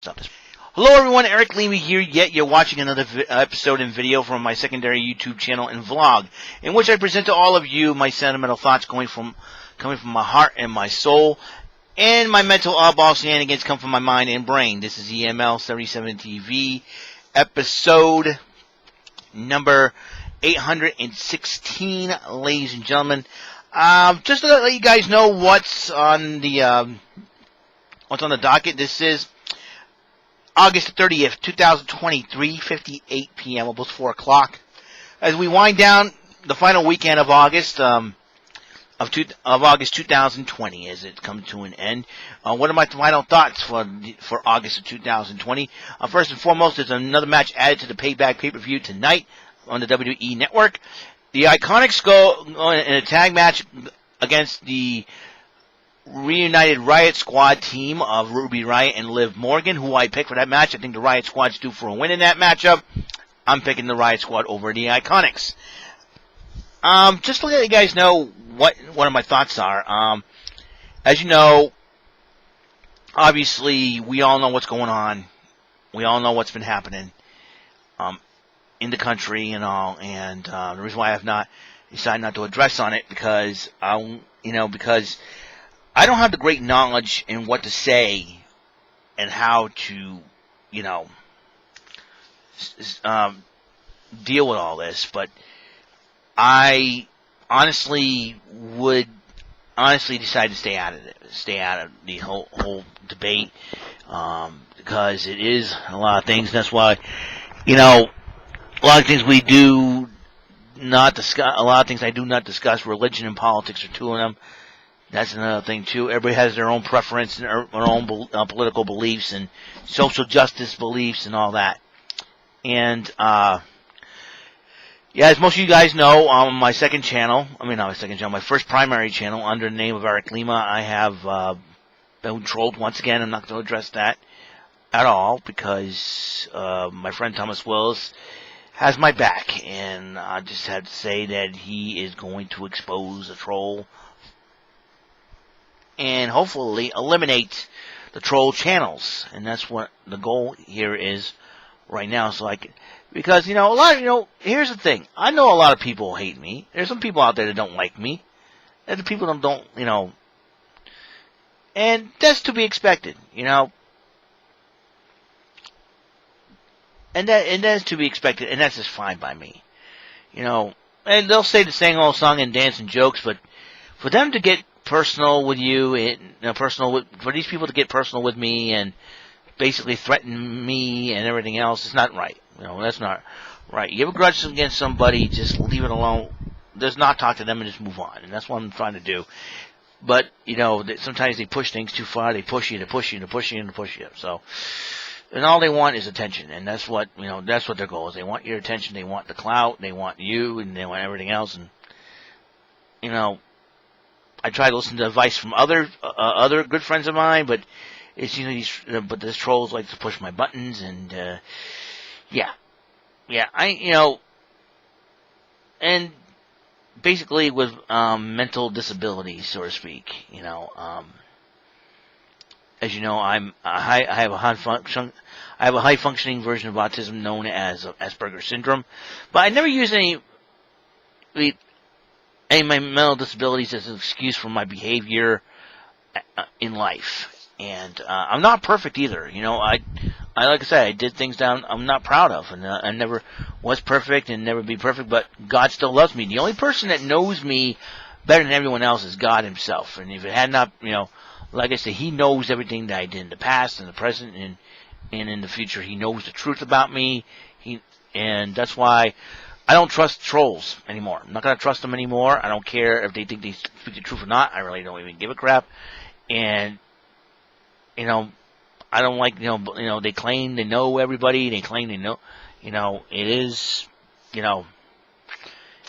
Stop this. Hello everyone, Eric Leamy here, yet you're watching another episode and video from my secondary YouTube channel and vlog, in which I present to all of you my sentimental thoughts coming from my heart and my soul, and my mental oddball shenanigans come from my mind and brain. This is EML77 TV, episode number 816, ladies and gentlemen. Just to let you guys know what's on the docket. This is August 30th, 2020, 3:58 p.m., almost 4 o'clock. As we wind down the final weekend of August, August 2020, as it comes to an end. What are my final thoughts for August of 2020? First and foremost, there's another match added to the Payback pay-per-view tonight on the WWE Network. The Iconics go in a tag match against the reunited Riot Squad team of Ruby Riott and Liv Morgan, who I picked for that match. I think the Riot Squad's due for a win in that matchup. I'm picking the Riot Squad over the Iconics. Just to let you guys know what of my thoughts are. As you know, obviously, we all know what's going on. We all know what's been happening in the country and all. And the reason why I have not decided not to address on it because because I don't have the great knowledge in what to say and how to, deal with all this. But I honestly decide to stay out of it, stay out of the whole debate, because it is a lot of things. That's why, a lot of things we do not discuss. A lot of things I do not discuss. Religion and politics are two of them. That's another thing, too. Everybody has their own preference and their own political beliefs and social justice beliefs and all that. And, as most of you guys know, on my second channel, my first primary channel, under the name of Eric Lima, I have been trolled once again. I'm not going to address that at all because my friend Thomas Willis has my back. And I just have to say that he is going to expose a troll and hopefully eliminate the troll channels, and that's what the goal here is right now. So because here's the thing: I know a lot of people hate me. There's some people out there that don't like me, and the people that don't, and that's to be expected, and that's to be expected, and that's just fine by me, And they'll say the same old song and dance and jokes, but for them to get personal with you, for these people to get personal with me and basically threaten me and everything else, it's not right. That's not right. You have a grudge against somebody, just leave it alone. Just not talk to them and just move on. And that's what I'm trying to do. But, sometimes they push things too far. They push you, to push you, to push you, to push you. So, and all they want is attention. And that's what, that's what their goal is. They want your attention. They want the clout. They want you, and they want everything else. And, I try to listen to advice from other good friends of mine, but it's but this trolls like to push my buttons, and and basically with mental disabilities, so to speak, as you know, I have a high functioning version of autism known as Asperger's syndrome, but I never use any my mental disabilities as an excuse for my behavior in life. And I'm not perfect either. Like I said, I did things that I'm not proud of, and I never was perfect and never be perfect, but God still loves me. The only person that knows me better than everyone else is God himself. And if it had not, like I said, he knows everything that I did in the past and the present and in the future. He knows the truth about me. And that's why I don't trust trolls anymore. I'm not going to trust them anymore. I don't care if they think they speak the truth or not. I really don't even give a crap. And, I don't like, they claim they know everybody. They claim they know, it is, it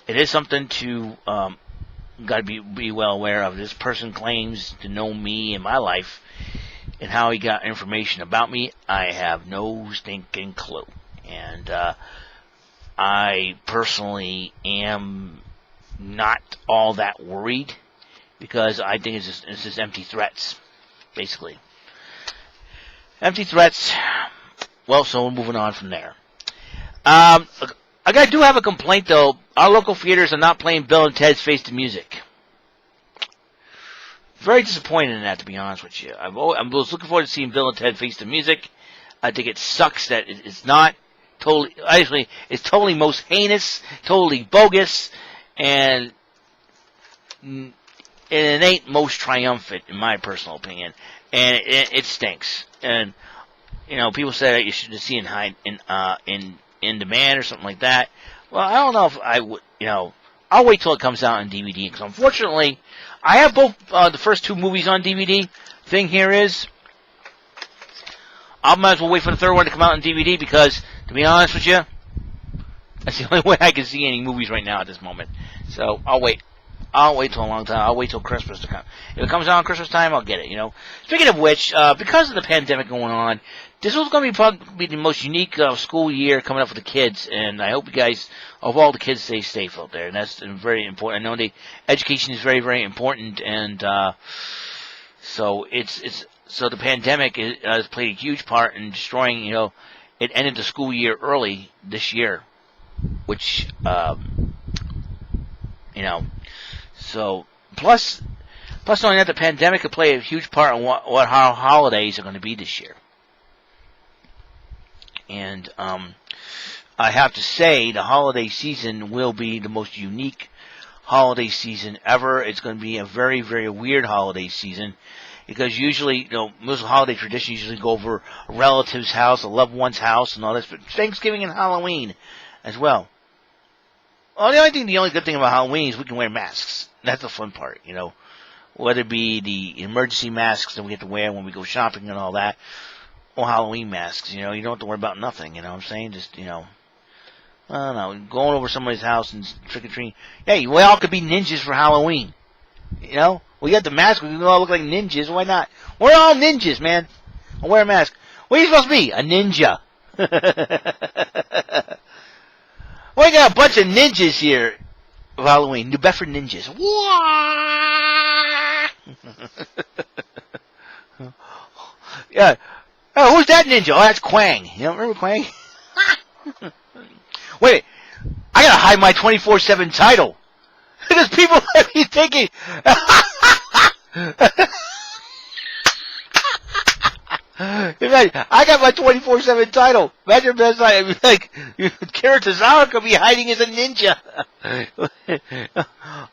is something to, got to be well aware of. This person claims to know me and my life and how he got information about me. I have no stinking clue. And, I personally am not all that worried because I think it's just empty threats, basically. Empty threats. Well, so we're moving on from there. I do have a complaint, though. Our local theaters are not playing Bill and Ted's Face the Music. Very disappointed in that, to be honest with you. I was looking forward to seeing Bill and Ted Face the Music. I think it sucks that it's not totally. Actually, it's totally most heinous, totally bogus, and it ain't most triumphant, in my personal opinion. And it stinks. And people say that you should see in demand or something like that. Well, I don't know if I would. I'll wait till it comes out on DVD, because unfortunately, I have both the first two movies on DVD. Thing here is, I might as well wait for the third one to come out on DVD, because, to be honest with you, that's the only way I can see any movies right now at this moment. So, I'll wait. I'll wait till a long time. I'll wait till Christmas to come. If it comes out on Christmas time, I'll get it, Speaking of which, because of the pandemic going on, this was going to be probably the most unique school year coming up for the kids, and I hope you guys, of all the kids, stay safe out there, and that's very important. I know education is very, very important, and so so the pandemic has played a huge part in destroying, it ended the school year early this year, which, so, plus knowing that the pandemic could play a huge part in what our holidays are going to be this year. And I have to say, the holiday season will be the most unique holiday season ever. It's going to be a very, very weird holiday season, because usually, most holiday traditions usually go over a relative's house, a loved one's house, and all this. But Thanksgiving and Halloween as well. Well, the only good thing about Halloween is we can wear masks. That's the fun part, Whether it be the emergency masks that we have to wear when we go shopping and all that, or Halloween masks, you don't have to worry about nothing, you know what I'm saying? Just, I don't know, going over somebody's house and trick-or-treating. Hey, we all could be ninjas for Halloween, We got the mask, we can all look like ninjas, why not? We're all ninjas, man. I'll wear a mask. What are you supposed to be? A ninja. We got a bunch of ninjas here of Halloween. New Bedford ninjas. Yeah. Oh, who's that ninja? Oh, that's Quang. Remember Quang? Wait, I gotta hide my 24/7 title. Because people might be thinking... Imagine, I got my 24/7 title. Imagine if like Kira Tozawa could be hiding as a ninja.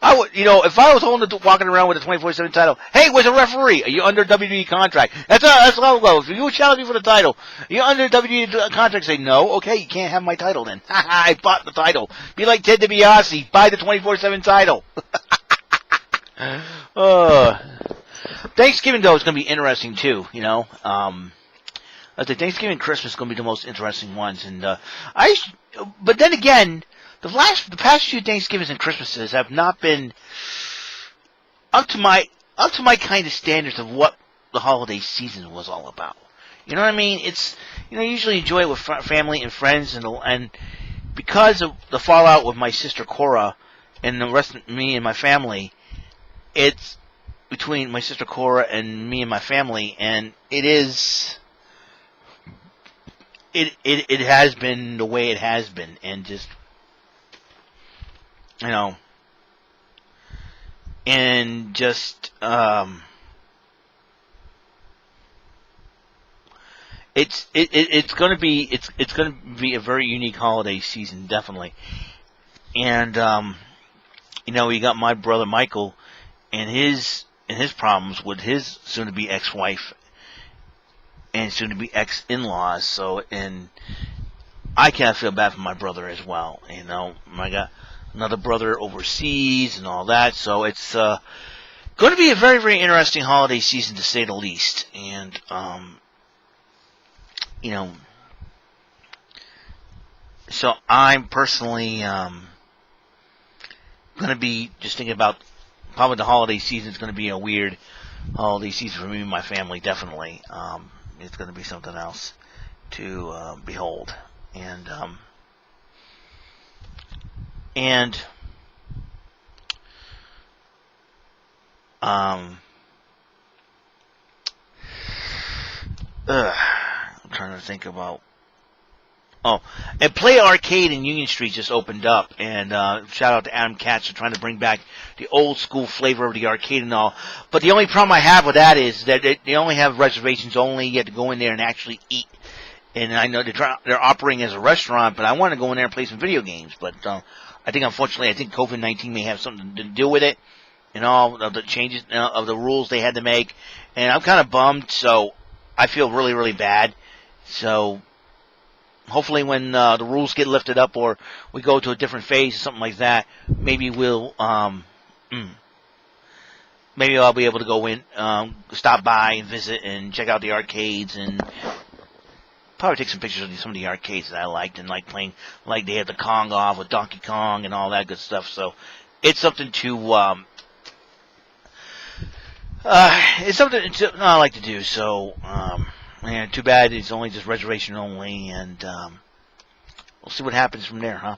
I would, if I was walking around with a 24/7 title. Hey, where's a referee? Are you under WWE contract? That's how it goes. If you challenge me for the title, are you under WWE contract? Say no. Okay, you can't have my title then. I bought the title. Be like Ted DiBiase. Buy the 24/7 title. Thanksgiving, though, is going to be interesting, too, I think Thanksgiving and Christmas is going to be the most interesting ones, and, but then again, the past few Thanksgivings and Christmases have not been up to my kind of standards of what the holiday season was all about. You know what I mean? It's, I usually enjoy it with family and friends, and because of the fallout with my sister Cora and the rest of me and my family, it's between my sister Cora and me and my family, and it has been the way it has been, and just, and just, it's gonna be a very unique holiday season, definitely, and you got my brother Michael and his problems with his soon-to-be ex-wife and soon-to-be ex-in-laws. So, and I kind of feel bad for my brother as well. I got another brother overseas and all that. So it's going to be a very, very interesting holiday season, to say the least. And so I'm personally going to be just thinking about. Probably the holiday season is going to be a weird holiday season for me and my family, definitely. It's going to be something else to behold. And trying to think about. Oh, and Play Arcade in Union Street just opened up, and shout out to Adam Katz for trying to bring back the old school flavor of the arcade and all. But the only problem I have with that is that they only have reservations only. You have to go in there and actually eat. And I know they're operating as a restaurant, but I want to go in there and play some video games. But I think, unfortunately, COVID-19 may have something to do with it, and all of the changes of the rules they had to make. And I'm kind of bummed, so I feel really, really bad. So hopefully when the rules get lifted up or we go to a different phase or something like that, maybe maybe I'll be able to go in, stop by and visit and check out the arcades and probably take some pictures of some of the arcades that I liked and like playing, like they had the Kong off with Donkey Kong and all that good stuff. So it's something to I like to do. So and too bad it's only just reservation only, and we'll see what happens from there, huh?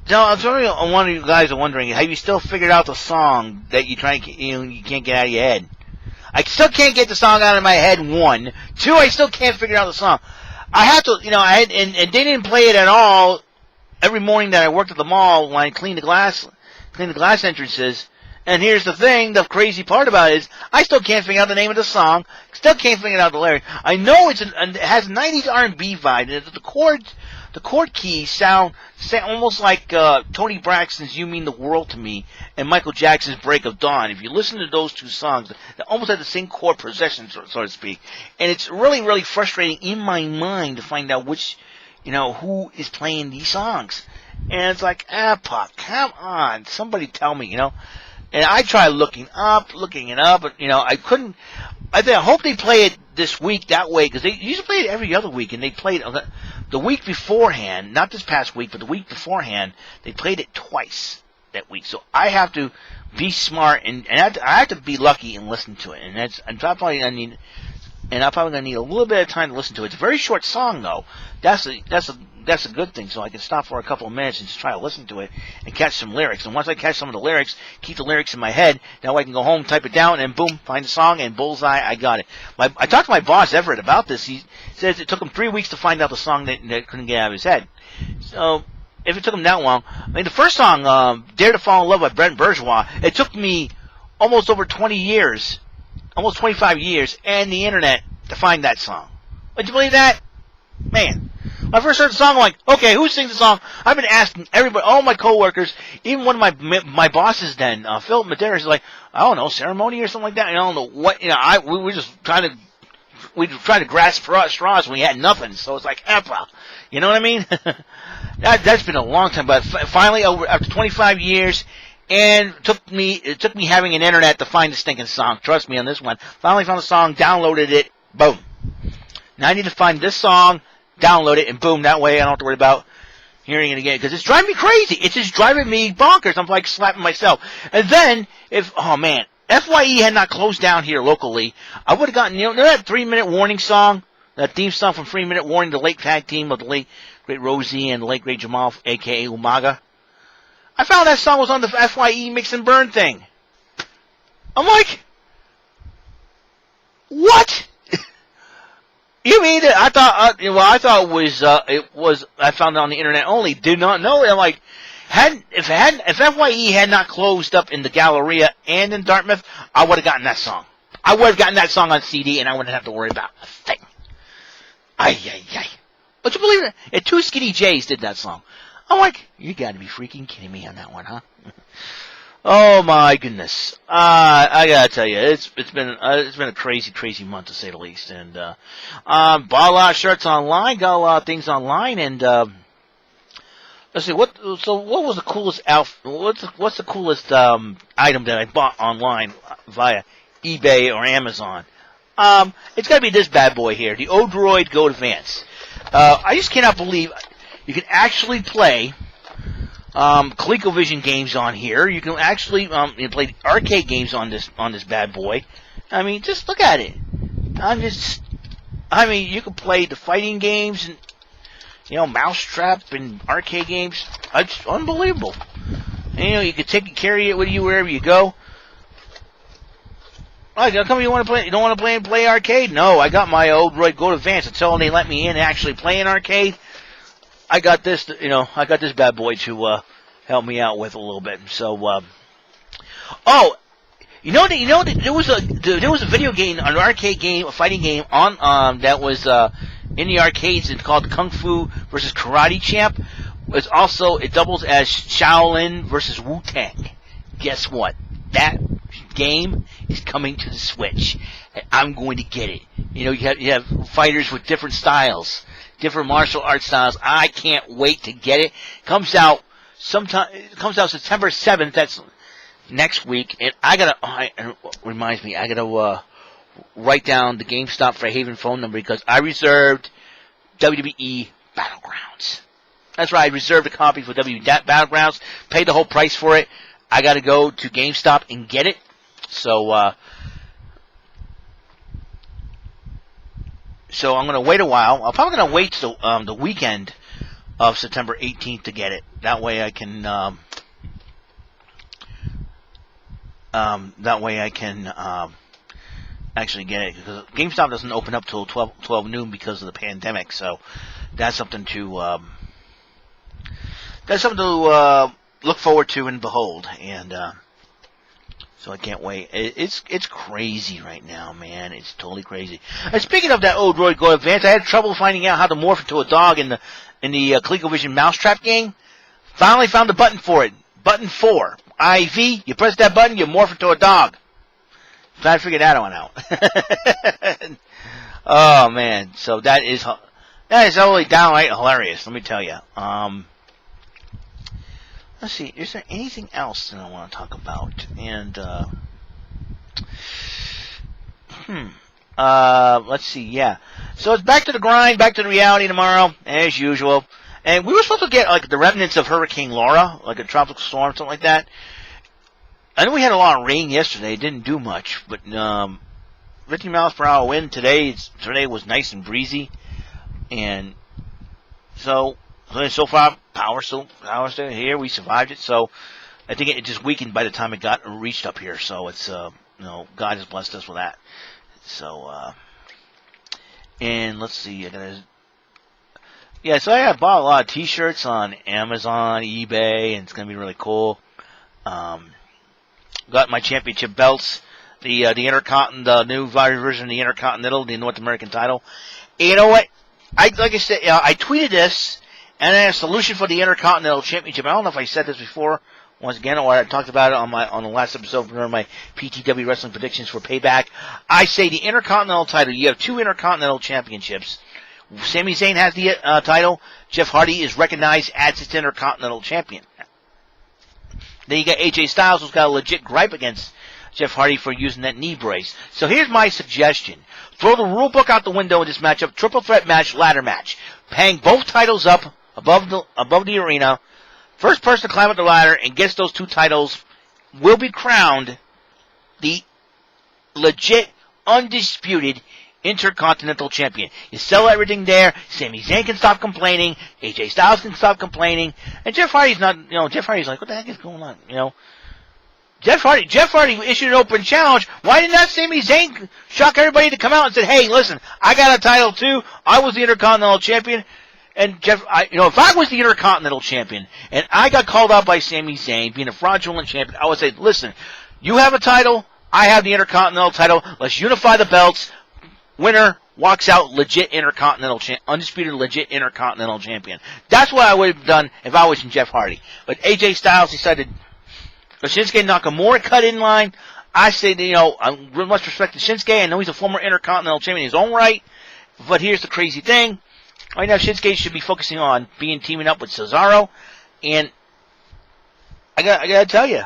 Now, I'm sorry, one of you guys are wondering, have you still figured out the song that you can't get out of your head? I still can't get the song out of my head, 1. 2, I still can't figure out the song. I have to, and they didn't play it at all every morning that I worked at the mall when I cleaned the glass entrances. And here's the thing, the crazy part about it is, I still can't figure out the name of the song, still can't figure out the lyrics. I know it has a 90s R&B vibe, and the chord keys sound almost like Tony Braxton's You Mean the World to Me and Michael Jackson's Break of Dawn. If you listen to those two songs, they almost have the same chord progression, so to speak. And it's really, really frustrating in my mind to find out who is playing these songs. And it's like, Puck, come on, somebody tell me, And I tried looking it up, but, I couldn't. I hope they play it this week that way, because they usually play it every other week, and they played the week beforehand, not this past week, but the week beforehand, they played it twice that week. So I have to be smart, and I have to be lucky and listen to it. And I'm probably going to need a little bit of time to listen to it. It's a very short song, though. That's a good thing, so I can stop for a couple of minutes and just try to listen to it and catch some lyrics. And once I catch some of the lyrics, keep the lyrics in my head, now I can go home, type it down, and boom, find the song, and bullseye, I got it. I talked to my boss, Everett, about this. He says it took him 3 weeks to find out the song that couldn't get out of his head. So, if it took him that long, the first song, Dare to Fall in Love by Brent Bourgeois, it took me almost over 20 years, almost 25 years, and the internet to find that song. Would you believe that? Man. When I first heard the song, I'm like, okay, who sings the song? I've been asking everybody, all my coworkers, even one of my bosses then, Philip Medeiros, is like, I don't know, Ceremony or something like that. I don't know what, we were just trying to grasp straws when we had nothing. So it's like, you know what I mean? That's been a long time, but finally, after 25 years, and it took me having an internet to find the stinking song. Trust me on this one. Finally found the song, downloaded it, boom. Now I need to find this song, download it, and boom, that way I don't have to worry about hearing it again, because it's driving me crazy. It's just driving me bonkers. I'm like slapping myself. And then, FYE had not closed down here locally, I would have gotten, that 3-minute warning song, that theme song from 3-Minute Warning, the late tag team of the late great Rosie and the late great Jamal, a.k.a. Umaga. I found that song was on the FYE Mix and Burn thing. I'm like, what? You mean that I thought it was I found it on the internet only. Did not know it. I'm like, if FYE had not closed up in the Galleria and in Dartmouth, I would have gotten that song. I would have gotten that song on CD, and I wouldn't have to worry about a thing. Ay. But you believe it? 2 Skinny J's did that song. I'm like, you got to be freaking kidding me on that one, huh? Oh my goodness! I gotta tell you, it's been a crazy month to say the least, and bought a lot of shirts online, got a lot of things online, and let's see what was the coolest what's the coolest item that I bought online via eBay or Amazon? It's gotta be this bad boy here, the Odroid Go Advance. I just cannot believe you can actually play ColecoVision games on here. You can actually play arcade games on this bad boy. I mean, just look at it. You can play the fighting games and Mousetrap and arcade games. It's unbelievable. And, you can carry it with you wherever you go. Like, how come you want to play? You don't want to play arcade? No, I got my old Roy Gold Advance. Until they let me in and actually play an arcade, I got this. I got this bad boy to help me out with a little bit. So, there was a video game, an arcade game, a fighting game on that was in the arcades. It's called Kung Fu versus Karate Champ. It doubles as Shaolin versus Wu-Tang. Guess what? That game is coming to the Switch, and I'm going to get it. You have fighters with different styles, different martial arts styles. I can't wait to get it. It comes out September 7th. That's next week, and reminds me, I gotta write down the GameStop for Haven phone number because I reserved WWE Battlegrounds. That's right, I reserved a copy for WWE Battlegrounds, paid the whole price for it. I gotta go to GameStop and get it. So I'm gonna wait a while. I'm probably gonna wait till the weekend of September 18th to get it. That way I can actually get it, because GameStop doesn't open up till 12 noon because of the pandemic. So that's something to look forward to and behold. And so I can't wait. It's crazy right now, man. It's totally crazy. And speaking of that old Roy Gold Advance, I had trouble finding out how to morph into a dog in the ColecoVision Mousetrap game. Finally found the button for it. Button 4. IV. You press that button, you morph into a dog. Trying to figure that one out. Oh man. So that is totally downright hilarious. Let me tell you. Let's see. Is there anything else that I want to talk about? And let's see. Yeah. So it's back to the grind, back to the reality tomorrow, as usual. And we were supposed to get like the remnants of Hurricane Laura, like a tropical storm, something like that. I know we had a lot of rain yesterday. It didn't do much, but 50 miles per hour wind today. Today was nice and breezy, and so far power still here. We survived it, so I think it just weakened by the time it reached up here. So it's God has blessed us with that. So and let's see, so I bought a lot of T-shirts on Amazon, eBay, and it's gonna be really cool. Got my championship belts, the new version of the Intercontinental, the North American title. And you know what? I tweeted this, and I had a solution for the Intercontinental Championship. I don't know if I said this before, once again, or I talked about it on the last episode during my PTW Wrestling predictions for Payback. I say the Intercontinental title. You have 2 Intercontinental Championships. Sami Zayn has the title. Jeff Hardy is recognized as its Intercontinental Champion. Then you got AJ Styles, who's got a legit gripe against Jeff Hardy for using that knee brace. So here's my suggestion. Throw the rule book out the window in this matchup. Triple threat match, ladder match. Hang both titles up above the arena. First person to climb up the ladder and gets those 2 titles will be crowned the legit, undisputed Intercontinental Champion. You sell everything there. Sami Zayn can stop complaining. AJ Styles can stop complaining. And Jeff Hardy's not, Jeff Hardy's like, what the heck is going on? Jeff Hardy issued an open challenge. Why did not Sami Zayn shock everybody to come out and say, hey, listen, I got a title too. I was the Intercontinental Champion. And if I was the Intercontinental Champion and I got called out by Sami Zayn being a fraudulent champion, I would say, listen, you have a title. I have the Intercontinental title. Let's unify the belts. Winner walks out legit undisputed legit Intercontinental Champion. That's what I would have done if I was in Jeff Hardy. But AJ Styles decided Shinsuke Nakamura cut in line. I say, I much respect to Shinsuke. I know he's a former Intercontinental Champion in his own right. But here's the crazy thing. Right now, Shinsuke should be focusing on teaming up with Cesaro. And I gotta tell you,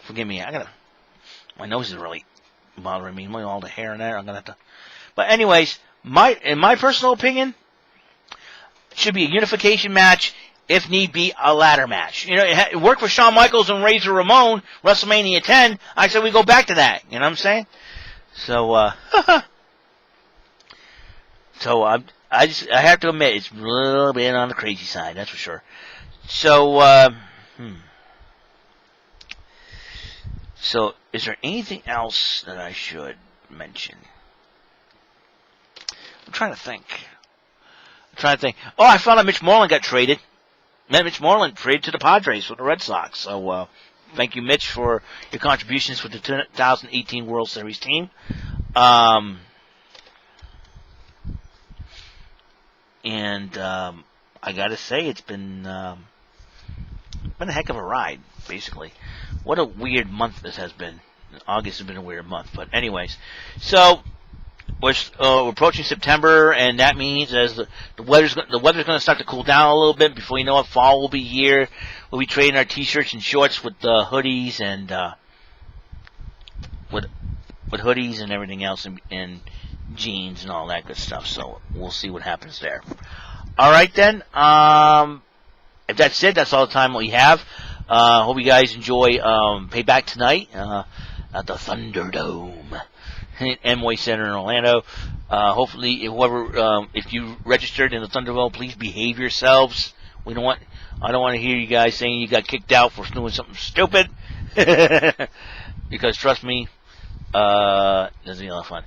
forgive me, my nose is really bothering me. All the hair in there, I'm gonna have to. But anyways, in my personal opinion, it should be a unification match. If need be, a ladder match. It worked for Shawn Michaels and Razor Ramon, WrestleMania 10. I said we go back to that. You know what I'm saying? So, I have to admit, it's a little bit on the crazy side, that's for sure. So, So, is there anything else that I should mention? I'm trying to think. Oh, I found out Mitch Moreland got traded. Mitch Moreland traded to the Padres with the Red Sox. So, thank you, Mitch, for your contributions with the 2018 World Series team. I gotta say, it's been a heck of a ride, basically. What a weird month this has been. August has been a weird month, but anyways. So, we're approaching September, and that means as the weather's going to start to cool down a little bit. Before you know it, fall will be here. We'll be trading our t-shirts and shorts with hoodies and with hoodies and everything else, and jeans and all that good stuff. So we'll see what happens there. All right then. If that's it, that's all the time we have. Hope you guys enjoy Payback tonight at the Thunderdome. Amway Center in Orlando. Hopefully, if you registered in the Thunderdome, please behave yourselves. I don't want to hear you guys saying you got kicked out for doing something stupid. Because trust me, there's a lot of fun.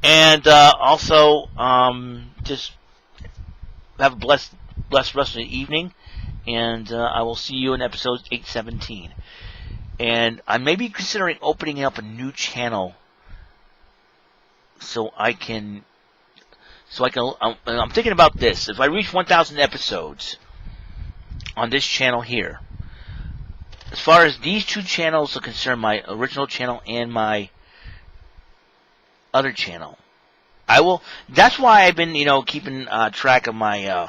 And also, just have a blessed rest of the evening. And I will see you in episode 817. And I may be considering opening up a new channel. I'm thinking about this. If I reach 1,000 episodes on this channel here, as far as these two channels are concerned, my original channel and my other channel, that's why I've been, keeping track of my,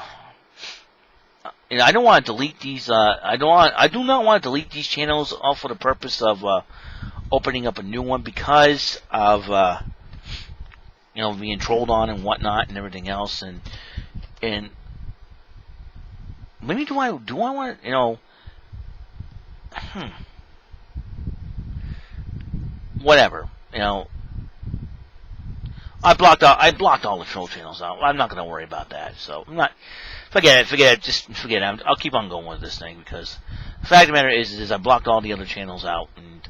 I don't want to delete these, I do not want to delete these channels all for the purpose of, opening up a new one because of, being trolled on and whatnot and everything else, and maybe do I want whatever, I blocked all the troll channels out. I'm not going to worry about that. So forget it. Just forget it. I'll keep on going with this thing because the fact of the matter is I blocked all the other channels out, and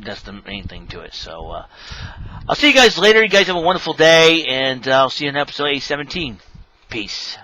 that's the main thing to it. So, I'll see you guys later. You guys have a wonderful day, and I'll see you in episode 817. Peace.